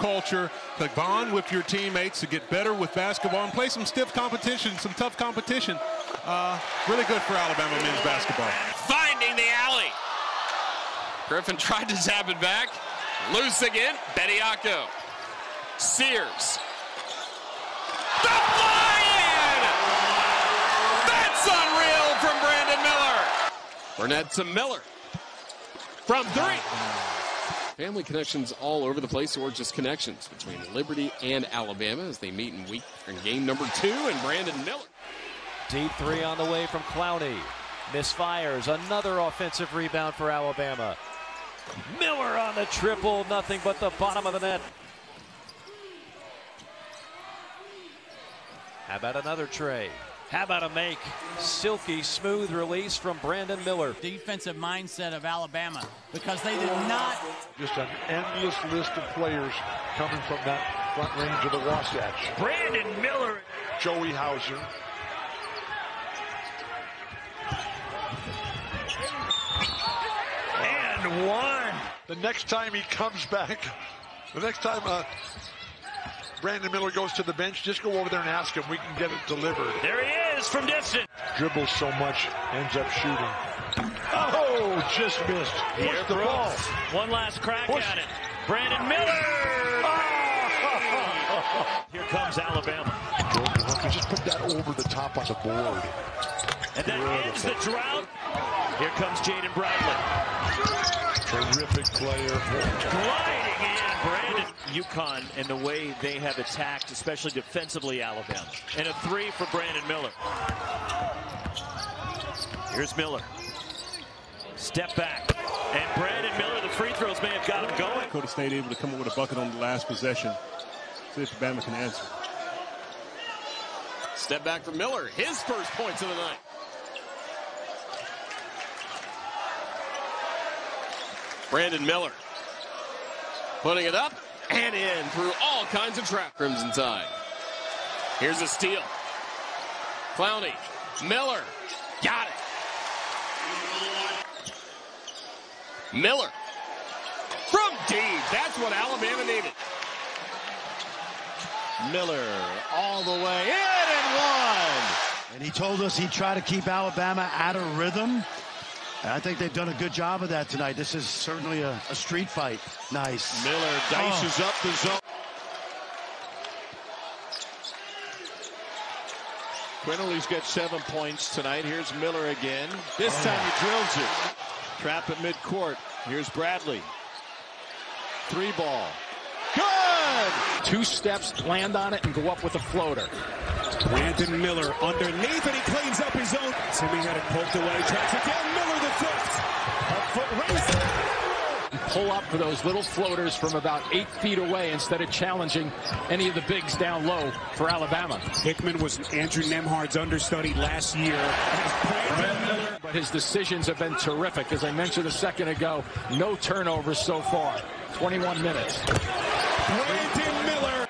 culture to bond with your teammates, to get better with basketball and play some stiff competition, some tough competition. Really good for Alabama men's basketball. Finding the alley. Griffin tried to zap it back. Loose again. Bediako. Sears. The fly-in! That's unreal from Brandon Miller. Burnett to Miller. From three. Family connections all over the place, or just connections between Liberty and Alabama as they meet in game number 2, and Brandon Miller. Deep three on the way from Clowney. Misfires. Another offensive rebound for Alabama. Miller on the triple. Nothing but the bottom of the net. How about another tray? How about a make? Silky smooth release from Brandon Miller. Defensive mindset of Alabama, because they did not. Just an endless list of players coming from that front range of the Wasatch. Brandon Miller. Joey Hauser. And one. The next time he comes back, the next time Brandon Miller goes to the bench, just go over there and ask him. We can get it delivered. There he is from distance. Dribbles so much, ends up shooting. Oh, just missed. Push the ball. One last crack at it. Brandon Miller. Here comes Alabama. Jordan Hunter just put that over the top on the board. And that ends the drought. Here comes Jaden Bradley. Terrific player. Gliding in, Brandon. UConn and the way they have attacked, especially defensively, Alabama. And a three for Brandon Miller. Here's Miller. Step back. And Brandon Miller, the free throws may have got him going. Dakota State able to come up with a bucket on the last possession. See if Alabama can answer. Step back from Miller. His first points of the night. Brandon Miller putting it up and in through all kinds of trap. Crimson Tide. Here's a steal. Clowney. Miller. Got it. Miller. From deep. That's what Alabama needed. Miller all the way in and one. And he told us he'd try to keep Alabama out of rhythm. I think they've done a good job of that tonight. This is certainly a street fight. Nice. Miller dices up the zone. Quinterly's got 7 points tonight. Here's Miller again. This time he drills it. Trap at midcourt. Here's Bradley. 3 ball. Good! 2 steps, land on it, and go up with a floater. Brandon Miller underneath, and he cleans up his own. Timmy had it poked away, tracks it down. Miller the fifth. A foot race. Pull up for those little floaters from about 8 feet away instead of challenging any of the bigs down low for Alabama. Hickman was Andrew Nemhard's understudy last year. But his decisions have been terrific. As I mentioned a second ago, no turnovers so far. 21 minutes. Brandon Miller.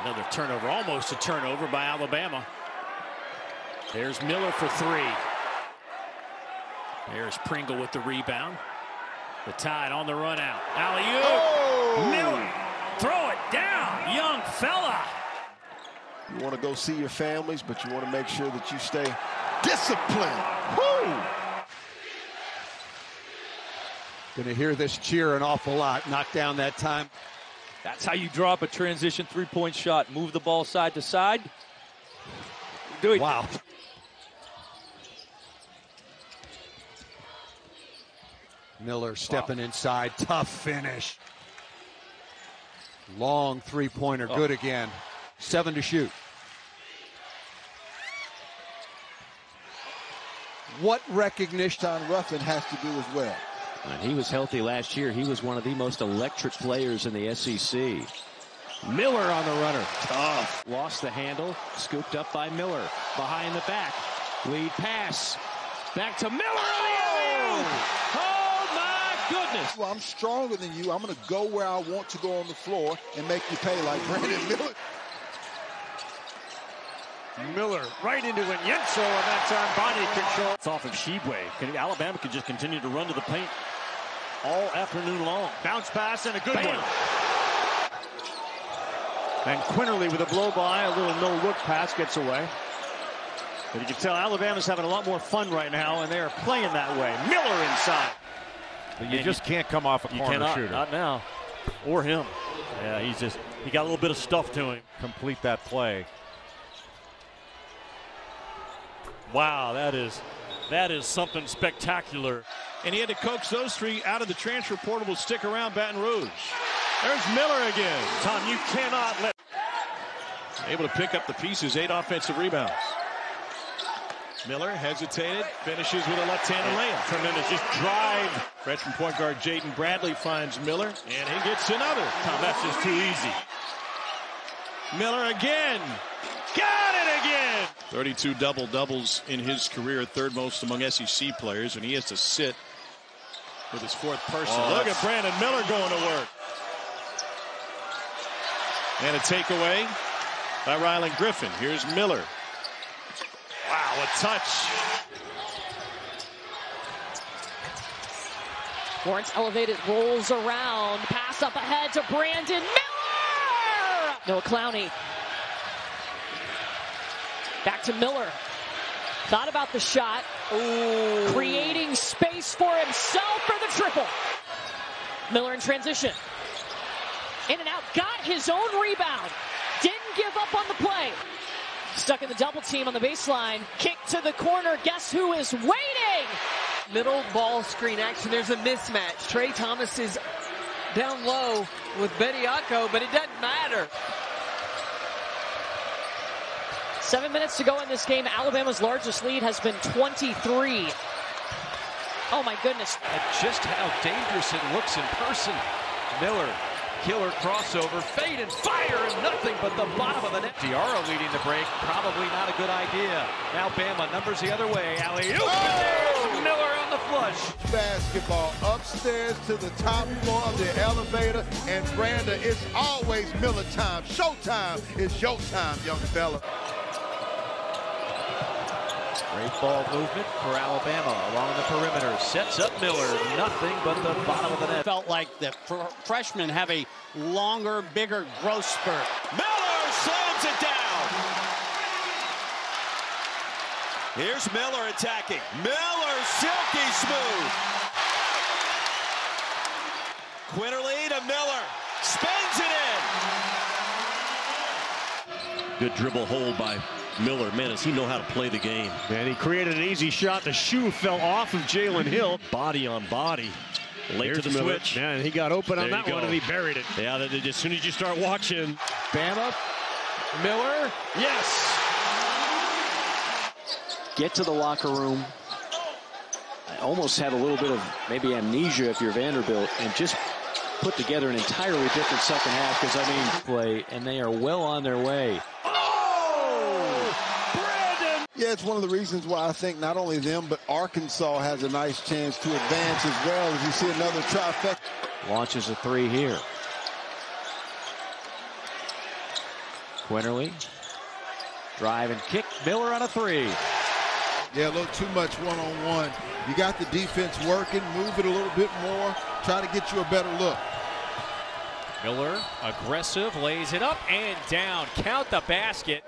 Another turnover, almost a turnover by Alabama. There's Miller for 3. There's Pringle with the rebound. The Tide on the run out. Alley-oop. Oh! Miller. Throw it down. Young fella. You want to go see your families, but you want to make sure that you stay disciplined. Woo! Going to hear this cheer an awful lot. Knocked down that time. That's how you draw up a transition three-point shot. Move the ball side to side. Do it. Wow. Miller stepping inside. Tough finish. Long three-pointer. Good again. 7 to shoot. What recognition John Ruffin has to do as well. When he was healthy last year, he was one of the most electric players in the SEC. Miller on the runner. Tough. Lost the handle. Scooped up by Miller. Behind the back. Lead pass. Back to Miller on the alley-oop. Oh, my goodness. Well, I'm stronger than you. I'm going to go where I want to go on the floor and make you pay like Brandon Miller. Miller right into Inyemso, and that time body control. It's off of Shibwe. Alabama can just continue to run to the paint. all afternoon long. Bounce pass and a good Bam. one. And Quinterly with a blow by, a little no-look pass gets away. But you can tell Alabama's having a lot more fun right now, and they are playing that way. Miller inside. But you just can't come off a corner shooter. Not now. Or him. Yeah, he got a little bit of stuff to him. Complete that play. Wow, that is something spectacular. And he had to coax those three out of the transfer portal to stick around Baton Rouge. There's Miller again. Tom, you cannot let... Able to pick up the pieces, 8 offensive rebounds. Miller hesitated, finishes with a left-handed layup. Tremendous, just drive. Freshman point guard Jaden Bradley finds Miller, and he gets another. Tom, that's just too easy. Miller again. Got it again. 32 double-doubles in his career, third most among SEC players, and he has to sit with his fourth person. Look at Brandon Miller going to work. And a takeaway by Rylan Griffin. Here's Miller. Wow, a touch. Lawrence elevated, rolls around, pass up ahead to Brandon Miller. Noah Clowney. Back to Miller. Thought about the shot. Ooh. Creating space for himself for the triple. Miller in transition. In and out, got his own rebound. Didn't give up on the play. Stuck in the double team on the baseline. Kick to the corner. Guess who is waiting? Middle ball screen action. There's a mismatch. Trey Thomas is down low with Bediako, but it doesn't matter. 7 minutes to go in this game. Alabama's largest lead has been 23. Oh my goodness. And just how dangerous it looks in person. Miller. Killer crossover, fade and fire, and nothing but the bottom of the net. Diarra leading the break, probably not a good idea. Now Bama numbers the other way. Alley-oop, there's Miller on the flush. Basketball upstairs to the top floor of the elevator, and Brandon, it's always Miller time. Showtime is your time, young fella. Great ball movement for Alabama along the perimeter. Sets up Miller. Nothing but the bottom of the net. Felt like the freshmen have a longer, bigger growth spurt. Miller slams it down. Here's Miller attacking. Miller silky smooth. Quinterly to Miller. Spins it in. Good dribble hold by Miller. Man, does he know how to play the game. And he created an easy shot. The shoe fell off of Jalen Hill. Body on body. Late Here's to the Miller. switch. Yeah, and he got open on that one, and he buried it. Yeah, as soon as you start watching. Bama. Miller. Yes. Get to the locker room. I almost had a little bit of maybe amnesia if you're Vanderbilt, and just put together an entirely different second half, because, I mean, play, and they are well on their way. Yeah, it's one of the reasons why I think not only them, but Arkansas has a nice chance to advance as well, as you see another trifecta. Launches a three here. Quinterly. Drive and kick. Miller on a three. Yeah, a little too much one-on-one. You got the defense working, move it a little bit more, try to get you a better look. Miller, aggressive, lays it up and down. Count the basket.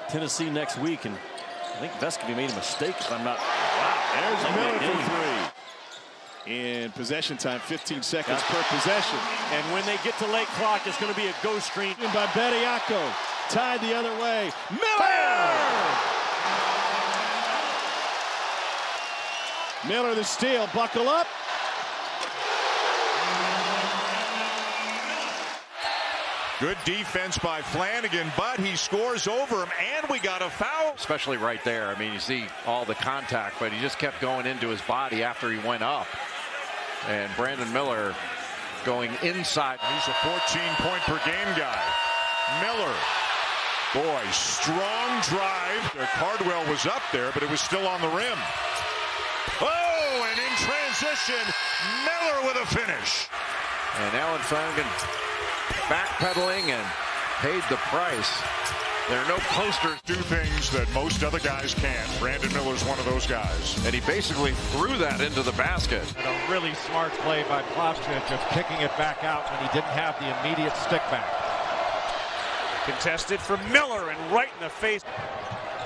Tennessee next week, and I think Vescovy made a mistake if I'm not. Wow, there's Miller for three. In possession time, 15 seconds per possession. And when they get to late clock, it's going to be a go screen by Bediako. Tied the other way. Miller! Miller the steal. Buckle up. Good defense by Flanagan, but he scores over him, and we got a foul. Especially right there. I mean, you see all the contact, but he just kept going into his body after he went up. And Brandon Miller going inside. He's a 14-point per game guy. Miller. Boy, strong drive. Cardwell was up there, but it was still on the rim. Oh, and in transition, Miller with a finish. And Allen Flanagan backpedaling and paid the price. There are no posters. Do things that most other guys can't. Brandon Miller's one of those guys. And he basically threw that into the basket. And a really smart play by Plavsic of kicking it back out when he didn't have the immediate stick back. Contested from Miller and right in the face.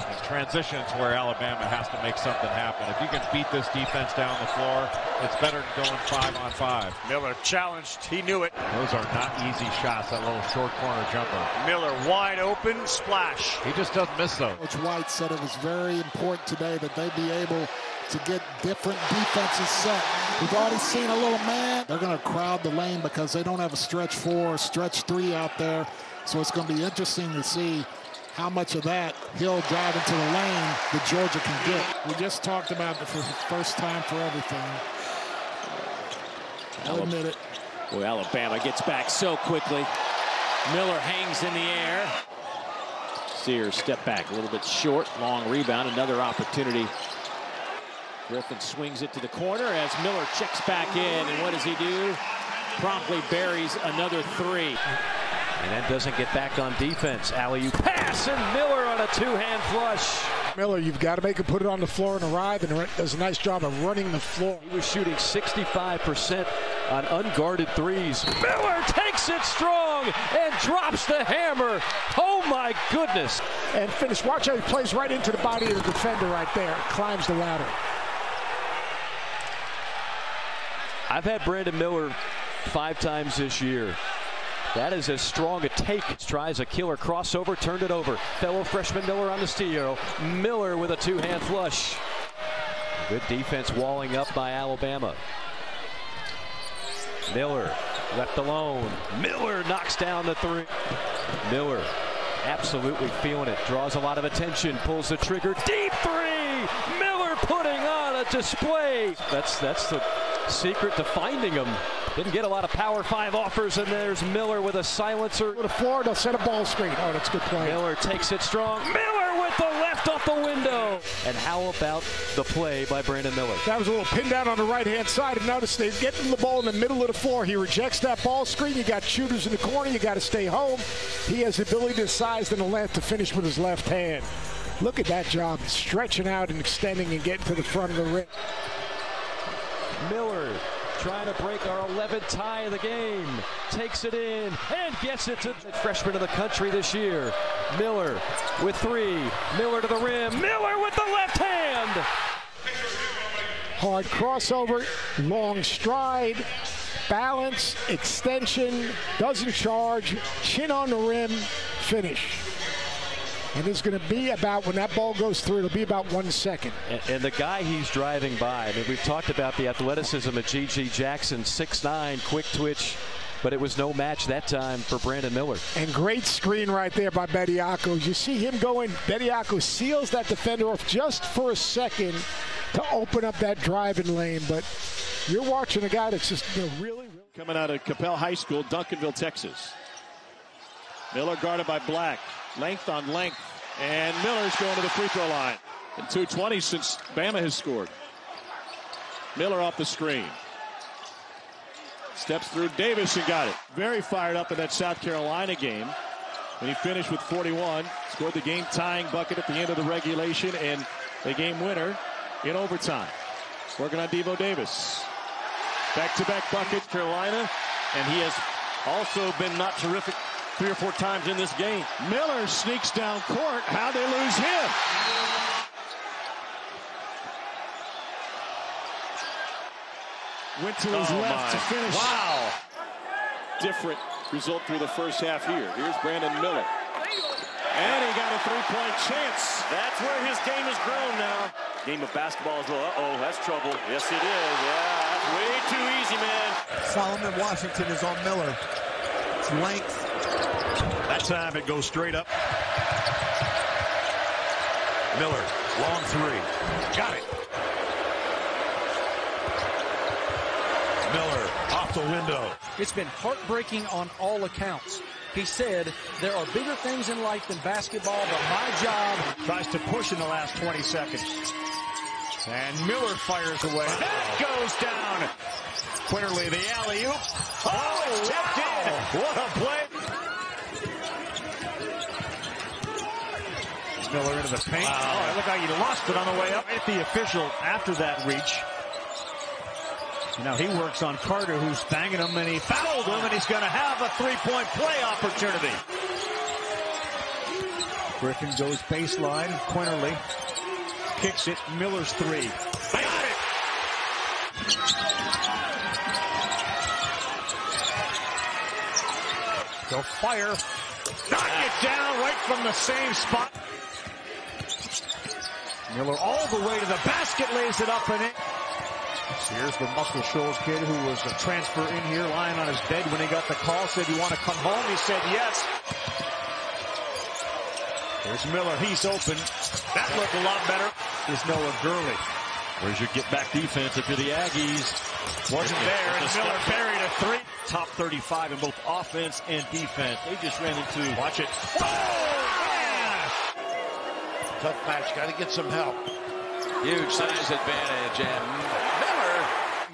In transitions where Alabama has to make something happen. If you can beat this defense down the floor, it's better than going 5-on-5. Miller challenged. He knew it. Those are not easy shots, that little short corner jumper. Miller wide open, splash. He just doesn't miss those. Coach White said it was very important today that they be able to get different defenses set. We've already seen a little man. They're going to crowd the lane because they don't have a stretch 4, stretch 3 out there. So it's going to be interesting to see how much of that he'll drive into the lane that Georgia can get. We just talked about it for the first time for everything. I'll admit it. Well, Alabama gets back so quickly. Miller hangs in the air. Sears step back a little bit short. Long rebound, another opportunity. Griffin swings it to the corner as Miller checks back in. And what does he do? Promptly buries another 3. And then doesn't get back on defense. Alley-oop pass, and Miller on a 2-hand flush. Miller, you've got to make him put it on the floor and arrive, and does a nice job of running the floor. He was shooting 65% on unguarded threes. Miller takes it strong and drops the hammer. Oh my goodness. And finish. Watch how he plays right into the body of the defender right there. Climbs the ladder. I've had Brandon Miller 5 times this year. That is as strong a take. Tries a killer crossover, turned it over. Fellow freshman Miller on the steal. Miller with a 2-hand flush. Good defense walling up by Alabama. Miller left alone. Miller knocks down the 3. Miller absolutely feeling it. Draws a lot of attention. Pulls the trigger. Deep 3. Miller putting on a display. That's the secret to finding him. Didn't get a lot of Power 5 offers, and there's Miller with a silencer. To the floor, they'll set a ball screen. Oh, that's good play. Miller takes it strong. Miller with the left off the window. And how about the play by Brandon Miller? That was a little pin down on the right-hand side, and notice they get the ball in the middle of the floor. He rejects that ball screen. You got shooters in the corner. You got to stay home. He has the ability, the size, and the length to finish with his left hand. Look at that job, stretching out and extending and getting to the front of the rim. Miller trying to break our 11th tie of the game. Takes it in and gets it to the freshman of the country this year. Miller with 3. Miller to the rim. Miller with the left hand. Hard crossover, long stride, balance, extension, doesn't charge, chin on the rim, finish. And it's going to be about, when that ball goes through, it'll be about 1 second. And the guy he's driving by, I mean, we've talked about the athleticism of G.G. Jackson, 6'9", quick twitch, but it was no match that time for Brandon Miller. And great screen right there by Bediako. You see him going, Bediako seals that defender off just for a second to open up that driving lane, but you're watching a guy that's just really. Coming out of Capel High School, Duncanville, Texas. Miller guarded by Black. Length on length. And Miller's going to the free throw line. And 2:20 since Bama has scored. Miller off the screen. Steps through Davis and got it. Very fired up in that South Carolina game. And he finished with 41. Scored the game-tying bucket at the end of the regulation and the game winner in overtime. Working on Devo Davis. Back-to-back buckets, Carolina. And he has also been not terrific 3 or 4 times in this game. Miller sneaks down court. How'd they lose him? Went to his left to finish. Wow. Different result through the first half here. Here's Brandon Miller. And he got a 3-point chance. That's where his game has grown now. Game of basketball is, uh-oh, that's trouble. Yes, it is. Yeah, that's way too easy, man. Solomon Washington is on Miller. It's length. That time it goes straight up. Miller, long 3. Got it. Miller off the window. It's been heartbreaking on all accounts. He said, there are bigger things in life than basketball, but my job. Tries to push in the last 20 seconds. And Miller fires away. That goes down. Quinterly, the alley-oop. Oh, tapped in. What a play. Miller into the paint. Wow. Oh, look how he lost it on the way up. At the official after that reach. Now he works on Carter, who's banging him, and he fouled him, and he's going to have a three-point play opportunity. Griffin goes baseline. Quinterly kicks it. Miller's three. Got it! They'll fire. Knock it down right from the same spot. Miller all the way to the basket, lays it up and in. Here's the Muscle Shoals kid who was a transfer in here, lying on his bed when he got the call. Said, "You want to come home?" He said, "Yes." Here's Miller. He's open. That looked a lot better. Is Noah Gurley. Where's your get-back defense if you're the Aggies? Wasn't there, and Miller buried a three. Top 35 in both offense and defense. They just ran into. Watch it. Oh, man! Tough match. Got to get some help. Huge size advantage, and Miller.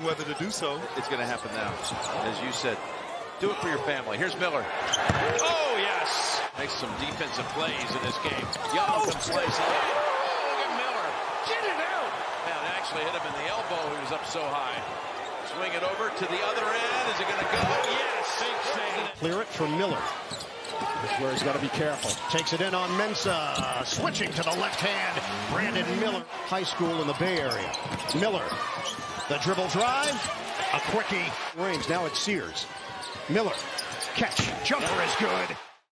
Whether to do so. It's going to happen now. As you said, do it for your family. Here's Miller. Oh, yes. Makes some defensive plays in this game. Young comes slicing. Oh, look at Miller. Get it out. Man, actually hit him in the elbow. He was up so high. Swing it over to the other end. Is it going to go? Yes. Clear it from Miller. This is where he's got to be careful. Takes it in on Mensah. Switching to the left hand. Brandon Miller. High school in the Bay Area. Miller. The dribble drive. A quickie. Range. Now it's Sears. Miller. Catch. Jumper is good.